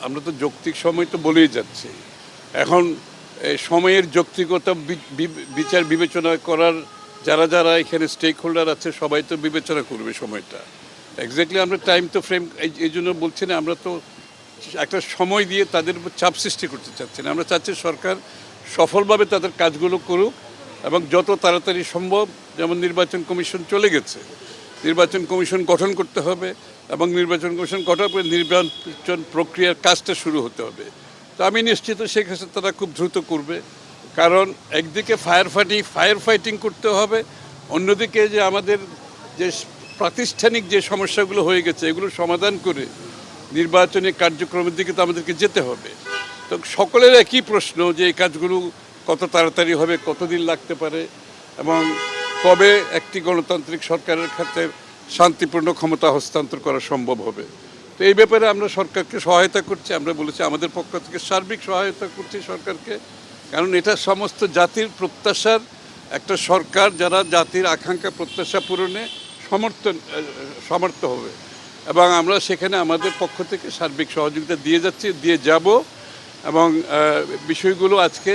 আমরা তো যৌক্তিক সময় তো বলেই যাচ্ছি। এখন সময়ের যৌক্তিকতা বিচার বিবেচনা করার যারা যারা এখানে স্টেক হোল্ডার আছে সবাই তো বিবেচনা করবে সময়টা। এক্স্যাক্টলি আমরা টাইম তো ফ্রেম এই জন্য বলছি না, আমরা তো একটা সময় দিয়ে তাদের উপর চাপ সৃষ্টি করতে চাচ্ছি না। আমরা চাচ্ছি সরকার সফলভাবে তাদের কাজগুলো করুক এবং যত তাড়াতাড়ি সম্ভব, যেমন নির্বাচন কমিশন চলে গেছে, নির্বাচন কমিশন গঠন করতে হবে এবং নির্বাচন কমিশন গঠন করে নির্বাচন প্রক্রিয়ার কাজটা শুরু হতে হবে। তো আমি নিশ্চিত সেই ক্ষেত্রে তারা খুব দ্রুত করবে, কারণ একদিকে ফায়ার ফাইটিং করতে হবে, অন্যদিকে যে আমাদের যে প্রাতিষ্ঠানিক যে সমস্যাগুলো হয়ে গেছে এগুলো সমাধান করে নির্বাচনী কার্যক্রমের দিকে তো আমাদেরকে যেতে হবে। তো সকলের একই প্রশ্ন যে এই কাজগুলো কত তাড়াতাড়ি হবে, কতদিন লাগতে পারে এবং কবে একটি গণতান্ত্রিক সরকারের ক্ষেত্রে শান্তিপূর্ণ ক্ষমতা হস্তান্তর করা সম্ভব হবে। তো এই ব্যাপারে আমরা সরকারকে সহায়তা করছি। আমরা বলেছি আমাদের পক্ষ থেকে সার্বিক সহায়তা করছি সরকারকে, কারণ এটা সমস্ত জাতির প্রত্যাশার একটা সরকার যারা জাতির আকাঙ্ক্ষা প্রত্যাশা পূরণে সমর্থ হবে এবং আমরা সেখানে আমাদের পক্ষ থেকে সার্বিক সহযোগিতা দিয়ে যাচ্ছি, দিয়ে যাব। এবং বিষয়গুলো আজকে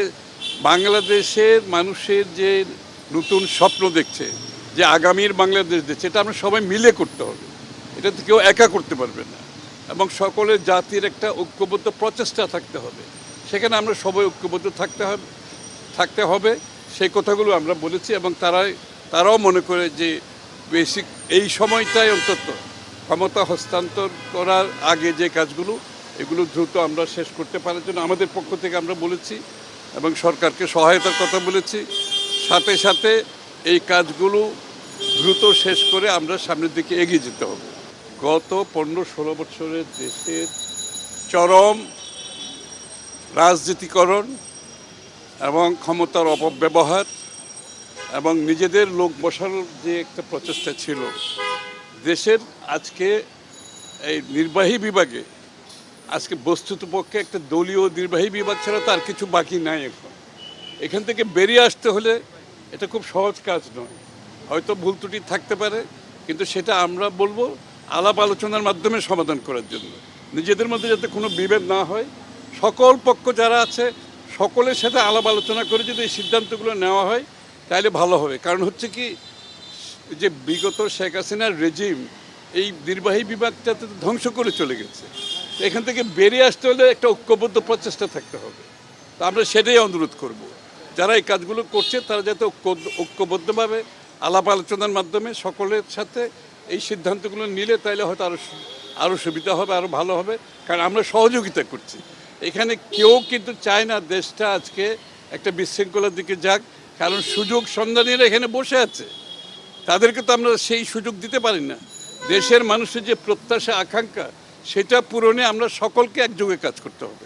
বাংলাদেশের মানুষের যে নতুন স্বপ্ন দেখছে, যে আগামীর বাংলাদেশ দেখছে, এটা আমরা সবাই মিলে করতে হবে, এটা তো কেউ একা করতে পারবে না এবং সকলের জাতির একটা ঐক্যবদ্ধ প্রচেষ্টা থাকতে হবে। সেখানে আমরা সবাই ঐক্যবদ্ধ থাকতে হবে সেই কথাগুলো আমরা বলেছি এবং তারাও মনে করে যে বেসিক এই সময়টাই অন্তত ক্ষমতা হস্তান্তর করার আগে যে কাজগুলো এগুলো দ্রুত আমরা শেষ করতে পারার জন্য আমাদের পক্ষ থেকে আমরা বলেছি এবং সরকারকে সহায়তার কথা বলেছি। সাথে সাথে এই কাজগুলো দ্রুত শেষ করে আমরা সামনের দিকে এগিয়ে যেতে হবে। গত 15-16 বছরের দেশের চরম রাজনীতিকরণ এবং ক্ষমতার অপব্যবহার এবং নিজেদের লোক বসানোর যে একটা প্রচেষ্টা ছিল, দেশের আজকে এই নির্বাহী বিভাগে আজকে বস্তুতপক্ষে একটা দলীয় নির্বাহী বিভাগ ছাড়া তার কিছু বাকি নাই। এখান থেকে বেরিয়ে আসতে হলে এটা খুব সহজ কাজ নয়, হয়তো ভুল ত্রুটি থাকতে পারে, কিন্তু সেটা আমরা বলবো আলাপ আলোচনার মাধ্যমে সমাধান করার জন্য, নিজেদের মধ্যে যাতে কোনো বিভেদ না হয়, সকল পক্ষ যারা আছে সকলের সাথে আলাপ আলোচনা করে যদি এই সিদ্ধান্তগুলো নেওয়া হয় তাহলে ভালো হবে। কারণ হচ্ছে কি, যে বিগত শেখ হাসিনার রেজিম এই নির্বাহী বিভাগটাতে ধ্বংস করে চলে গেছে, এখান থেকে বেরিয়ে আসতে হলে একটা ঐক্যবদ্ধ প্রচেষ্টা থাকতে হবে। তো আমরা সেটাই অনুরোধ করব, যারা এই কাজগুলো করছে তারা যাতে ঐক্যবদ্ধভাবে আলাপ আলোচনার মাধ্যমে সকলের সাথে এই সিদ্ধান্তগুলো নিলে তাইলে হয়তো আরও সুবিধা হবে, আরও ভালো হবে। কারণ আমরা সহযোগিতা করছি, এখানে কেউ কিন্তু চায় না দেশটা আজকে একটা বিশৃঙ্খলার দিকে যাক, কারণ সুযোগ সন্ধানীরা এখানে বসে আছে, তাদেরকে তো আমরা সেই সুযোগ দিতে পারি না। দেশের মানুষের যে প্রত্যাশা আকাঙ্ক্ষা সেটা পূরণে আমরা সকলকে একযোগে কাজ করতে হবে।